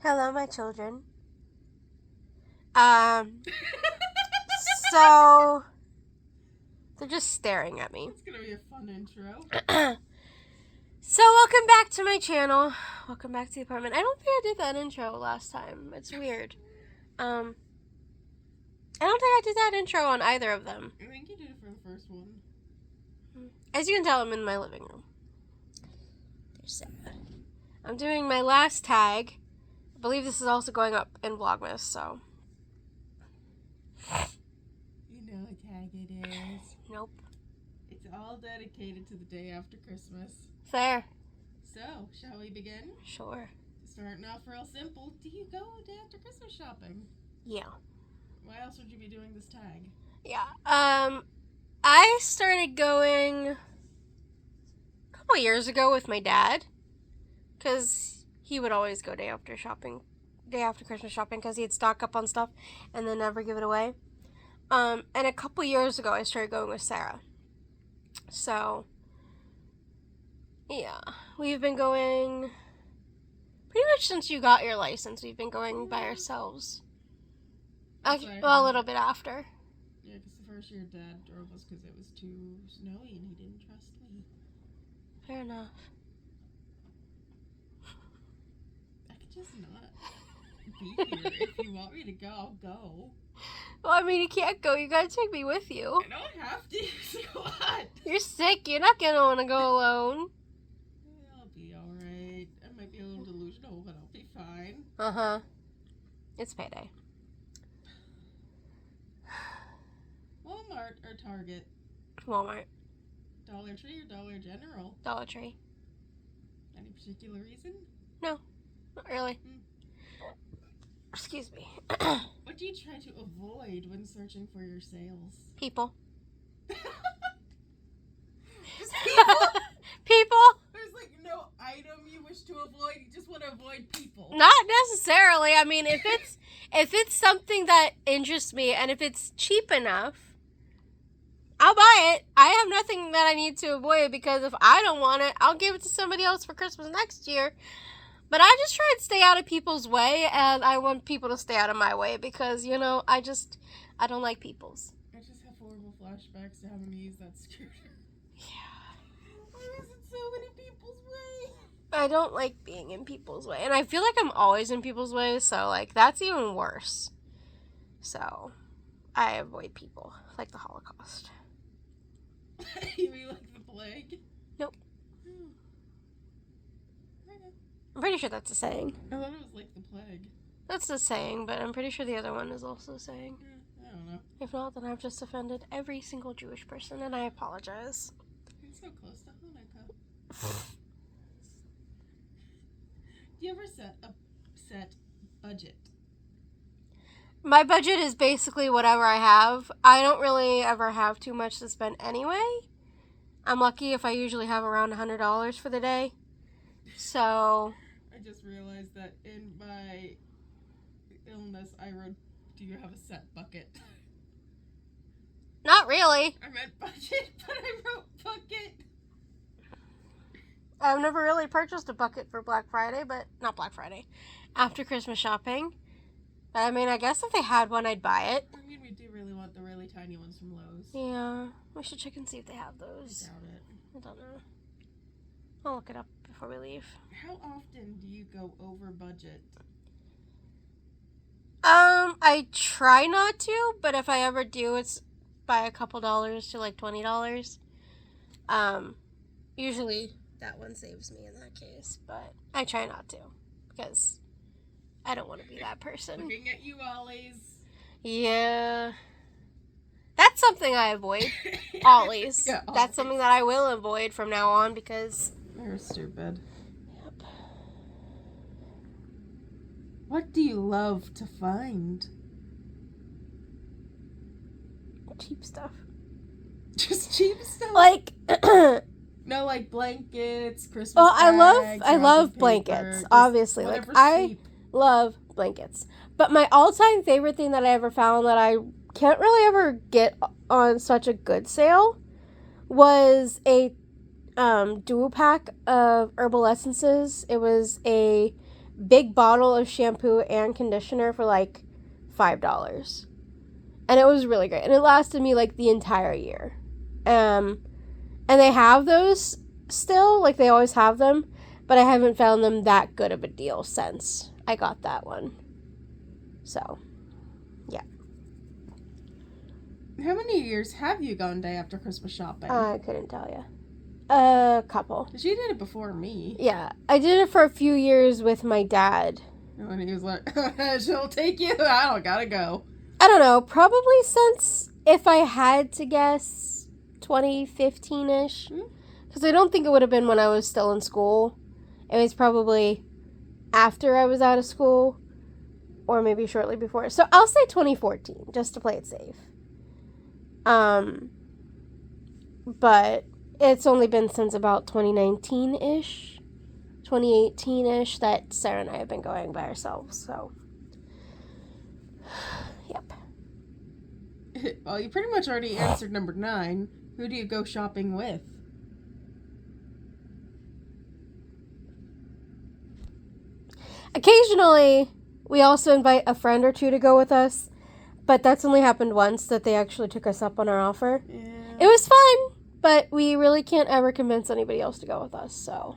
Hello, my children. So they're just staring at me. It's gonna be a fun intro. So welcome back to my channel. Welcome back to the apartment. I don't think I did that intro last time. It's weird. I don't think I did that intro on either of them. I think you did it for the first one. As you can tell, I'm in my living room. There's Sarah. I'm doing my last tag. I believe this is also going up in Vlogmas, so. You know what tag it is. Nope. It's all dedicated to the day after Christmas. Fair. So, shall we begin? Sure. Starting off real simple. Do you go day after Christmas shopping? Yeah. Why else would you be doing this tag? Yeah. I started going a couple years ago with my dad, because he would always go day after Christmas shopping, because he'd stock up on stuff and then never give it away. And a couple years ago, I started going with Sarah. So, yeah, we've been going pretty much since you got your license. We've been going by ourselves. Well, a little bit after. Yeah, because the first year Dad drove us because it was too snowy and he didn't trust me. Fair enough. I could just not be here. If you want me to go, I'll go. Well, I mean, you can't go. You gotta take me with you. I don't have to. So what? You're sick. You're not gonna want to go alone. I'll be alright. I might be a little delusional, but I'll be fine. Uh-huh. It's payday. Walmart or Target? Walmart. Dollar Tree or Dollar General? Dollar Tree. Any particular reason? No. Not really. Excuse me. What do you try to avoid when searching for your sales? People. Just people? People? There's like no item you wish to avoid. You just want to avoid people. Not necessarily. I mean, if it's something that interests me and if it's cheap enough, I'll buy it. I have nothing that I need to avoid, because if I don't want it, I'll give it to somebody else for Christmas next year. But I just try to stay out of people's way, and I want people to stay out of my way, because, you know, I don't like people's. I just have horrible flashbacks to having to use that scooter. Yeah. Why is it so many people's way? I don't like being in people's way, and I feel like I'm always in people's way, so, like, that's even worse. So, I avoid people, like the Holocaust. You mean like the plague? Nope. Okay. I'm pretty sure that's a saying. I thought it was like the plague. That's a saying, but I'm pretty sure the other one is also a saying. I don't know. If not, then I've just offended every single Jewish person, and I apologize. It's so close to Hanukkah. Do you ever set a set budget? My budget is basically whatever I have. I don't really ever have too much to spend anyway. I'm lucky if I usually have around $100 for the day. So, I just realized that in my illness, I wrote, do you have a set bucket? not really. I meant budget, but I wrote bucket. I've never really purchased a bucket for Black Friday, but not Black Friday. After Christmas shopping. I mean, I guess if they had one, I'd buy it. I mean, we do really want the really tiny ones from Lowe's. Yeah, we should check and see if they have those. I doubt it. I don't know. I'll look it up before we leave. How often do you go over budget? I try not to, but if I ever do, it's by a couple dollars to like $20. Usually that one saves me in that case, but I try not to, because I don't want to be that person. Looking at you, Ollie's. Yeah. That's something I avoid. Ollies. Yeah, That's something that I will avoid from now on, because... You're stupid. Yep. What do you love to find? Cheap stuff. Just cheap stuff? Like... No, like blankets, Christmas Well, I bags, love wrapping blankets, paper, just obviously. Like, whatever's I cheap. love blankets. But my all-time favorite thing that I ever found that I can't really ever get on such a good sale was a duo pack of herbal essences. It was a big bottle of shampoo and conditioner for like $5. And it was really great. And it lasted me like the entire year. And they have those still, like they always have them, but I haven't found them that good of a deal since I got that one. So, yeah. How many years have you gone day after Christmas shopping? I couldn't tell you. A couple. She did it before me. Yeah, I did it for a few years with my dad. When he was like, she'll take you, I don't gotta go. I don't know, probably since, if I had to guess, 2015-ish. Because I don't think it would have been when I was still in school. It was probably after I was out of school, or maybe shortly before. So I'll say 2014, just to play it safe. But it's only been since about 2019-ish, 2018-ish that Sarah and I have been going by ourselves, so... Yep. Well, you pretty much already answered number 9. Who do you go shopping with? Occasionally, we also invite a friend or two to go with us, but that's only happened once that they actually took us up on our offer. Yeah. It was fun, but we really can't ever convince anybody else to go with us, so...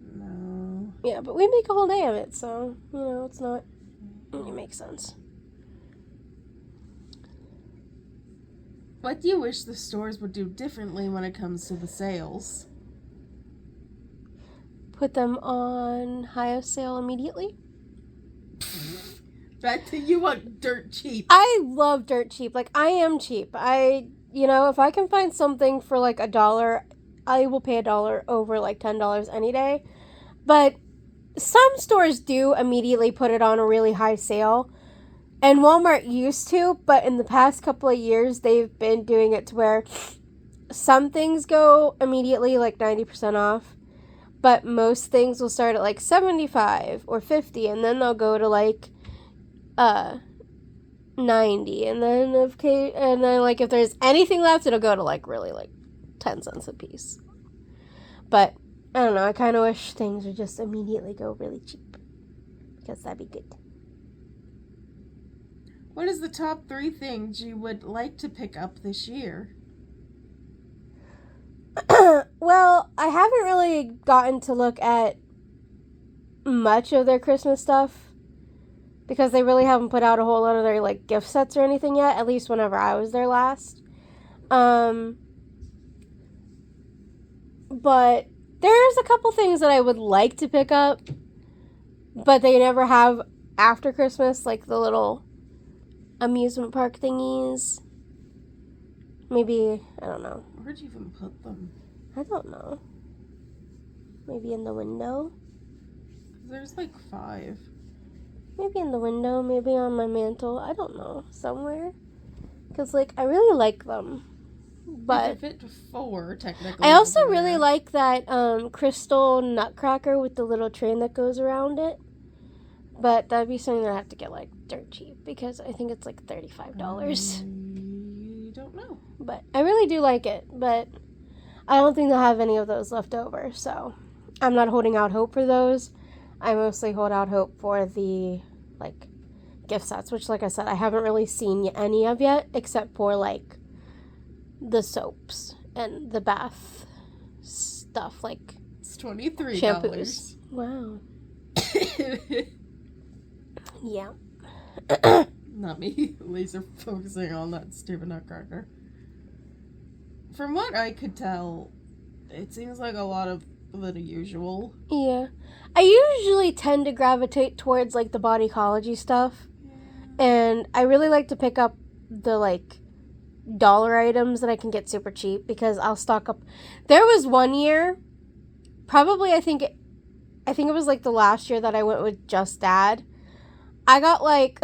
No. Yeah, but we make a whole day of it, so, you know, it's not... It makes sense. What do you wish the stores would do differently when it comes to the sales? Put them on high sale immediately. Back to you want dirt cheap. I love dirt cheap. Like, I am cheap. If I can find something for like $1, I will pay $1 over like $10 any day. But some stores do immediately put it on a really high sale. And Walmart used to, but in the past couple of years, they've been doing it to where some things go immediately like 90% off. But most things will start at like 75 or 50, and then they'll go to like 90, and then if there's anything left, it'll go to like really like 10 cents a piece. But I don't know, I kind of wish things would just immediately go really cheap, because that'd be good. What is the top 3 things you would like to pick up this year? Well, I haven't really gotten to look at much of their Christmas stuff, because they really haven't put out a whole lot of their like gift sets or anything yet, at least whenever I was there last. But there's a couple things that I would like to pick up, but they never have after Christmas, like the little amusement park thingies. Maybe, I don't know. Where'd you even put them? I don't know. Maybe in the window? There's like 5. Maybe in the window, maybe on my mantle. I don't know. Somewhere. Because, like, I really like them. But you could fit 4, technically. I also really like that crystal nutcracker with the little train that goes around it. But that'd be something that I have to get, like, dirt cheap, because I think it's, like, $35. I don't know. But I really do like it. But I don't think they'll have any of those left over, so I'm not holding out hope for those. I mostly hold out hope for the, like, gift sets, which, like I said, I haven't really seen any of yet, except for, like, the soaps and the bath stuff, like It's $23. shampoos. Wow. Yeah. Not me laser focusing on that stupid nutcracker. From what I could tell, it seems like a lot of the usual. Yeah. I usually tend to gravitate towards, like, the Bodycology stuff. And I really like to pick up the, like, dollar items that I can get super cheap, because I'll stock up. There was one year, probably I think it was, like, the last year that I went with just Dad. I got, like...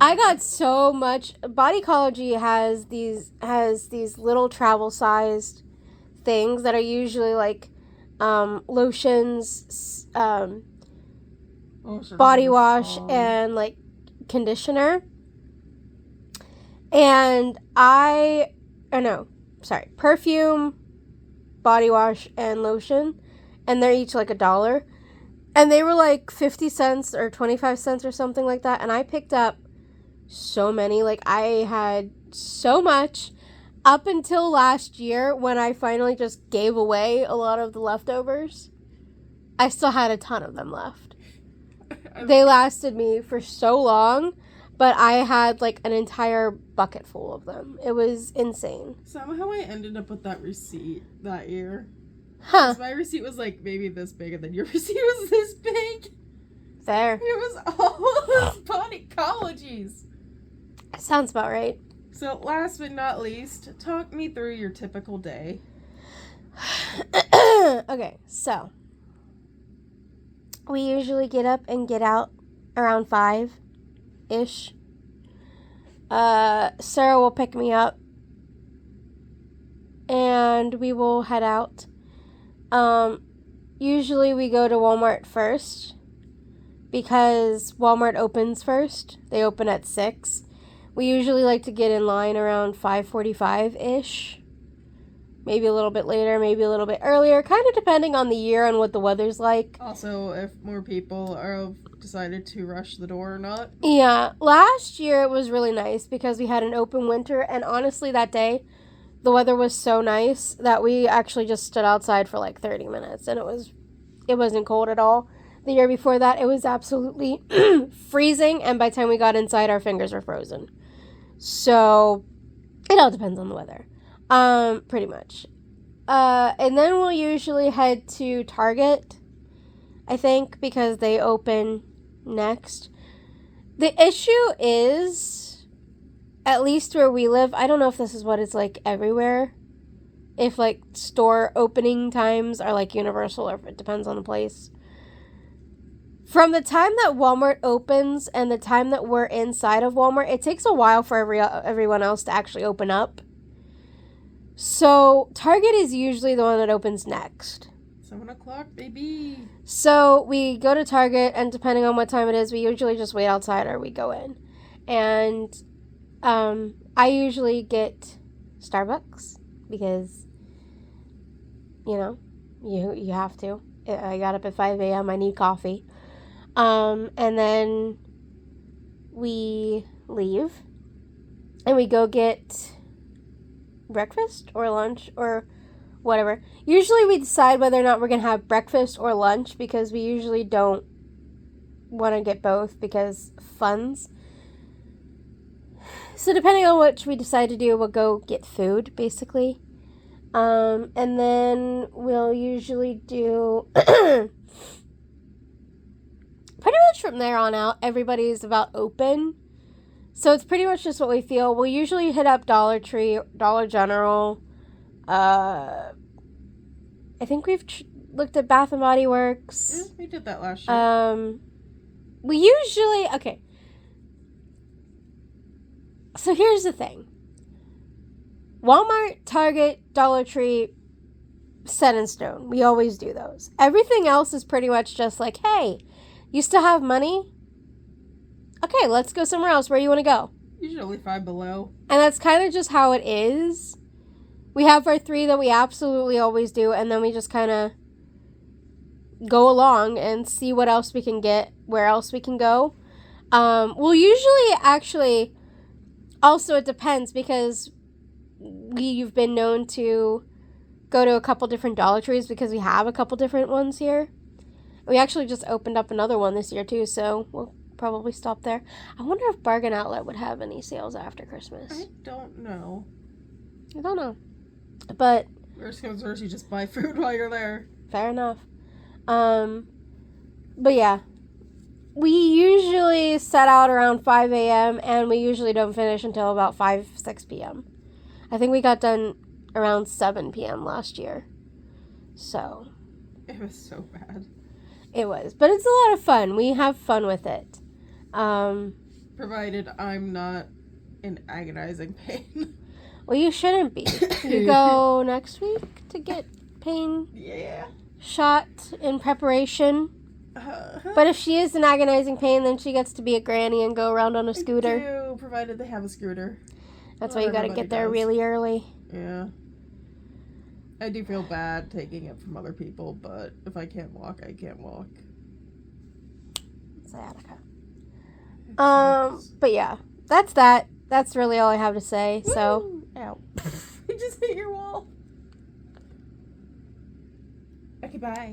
I got so much. Bodycology has these little travel sized things that are usually like lotions, body wash, and like conditioner. And perfume, body wash, and lotion, and they're each like $1. And they were like 50 cents or 25 cents or something like that. And I picked up so many. Like, I had so much up until last year when I finally just gave away a lot of the leftovers. I still had a ton of them left. They lasted me for so long, but I had like an entire bucket full of them. It was insane. Somehow I ended up with that receipt that year. Huh. My receipt was like maybe this big, and then your receipt was this big. Fair. It was all those Bodycologies. Sounds about right. So last but not least, talk me through your typical day. Okay, so we usually get up and get out around 5-ish. Sarah will pick me up and we will head out. Usually we go to Walmart first because Walmart opens first. They open at 6. We usually like to get in line around 5:45-ish. Maybe a little bit later, maybe a little bit earlier, kind of depending on the year and what the weather's like. Also, if more people have decided to rush the door or not. Yeah, last year it was really nice because we had an open winter, and honestly that day the weather was so nice that we actually just stood outside for like 30 minutes and it wasn't cold at all. The year before that it was absolutely freezing, and by the time we got inside our fingers were frozen. So it all depends on the weather. Pretty much. And then we'll usually head to Target, I think, because they open next. The issue is, at least where we live, I don't know if this is what it's like everywhere, if like store opening times are like universal or if it depends on the place. From the time that Walmart opens and the time that we're inside of Walmart, it takes a while for everyone else to actually open up. So Target is usually the one that opens next. 7 o'clock, baby. So we go to Target, and depending on what time it is, we usually just wait outside or we go in. And I usually get Starbucks because, you know, you have to. I got up at 5 a.m. I need coffee. And then we leave and we go get breakfast or lunch or whatever. Usually we decide whether or not we're going to have breakfast or lunch because we usually don't want to get both because funds. So depending on what we decide to do, we'll go get food basically. And then we'll usually do pretty much from there on out, everybody's about open. So it's pretty much just what we feel. We'll usually hit up Dollar Tree, Dollar General. I think we've looked at Bath and Body Works. Yeah, we did that last year. We usually... Okay. So here's the thing. Walmart, Target, Dollar Tree, set in stone. We always do those. Everything else is pretty much just like, hey, you still have money? Okay, let's go somewhere else. Where do you want to go? Usually Five Below. And that's kind of just how it is. We have our 3 that we absolutely always do, and then we just kind of go along and see what else we can get, where else we can go. We'll usually actually, also it depends because you've been known to go to a couple different Dollar Trees because we have a couple different ones here. We actually just opened up another one this year too, so we'll probably stop there. I wonder if Bargain Outlet would have any sales after Christmas. I don't know. I don't know. But Worst comes worst, you just buy food while you're there. fair enough. But yeah. We usually set out around 5 a.m. and we usually don't finish until about 6 p.m. I think we got done around 7 p.m. last year. So. It was so bad. It was. But it's a lot of fun. We have fun with it. Provided I'm not in agonizing pain. Well, you shouldn't be. You go next week to get pain Yeah. shot in preparation. But if she is in agonizing pain, then she gets to be a granny and go around on a scooter. I do, provided they have a scooter. That's why you gotta get there really early. Yeah. I do feel bad taking it from other people, but if I can't walk, I can't walk. sciatica. But yeah, that's that. That's really all I have to say. So, Woo! ow. You just hit your wall. Okay, bye.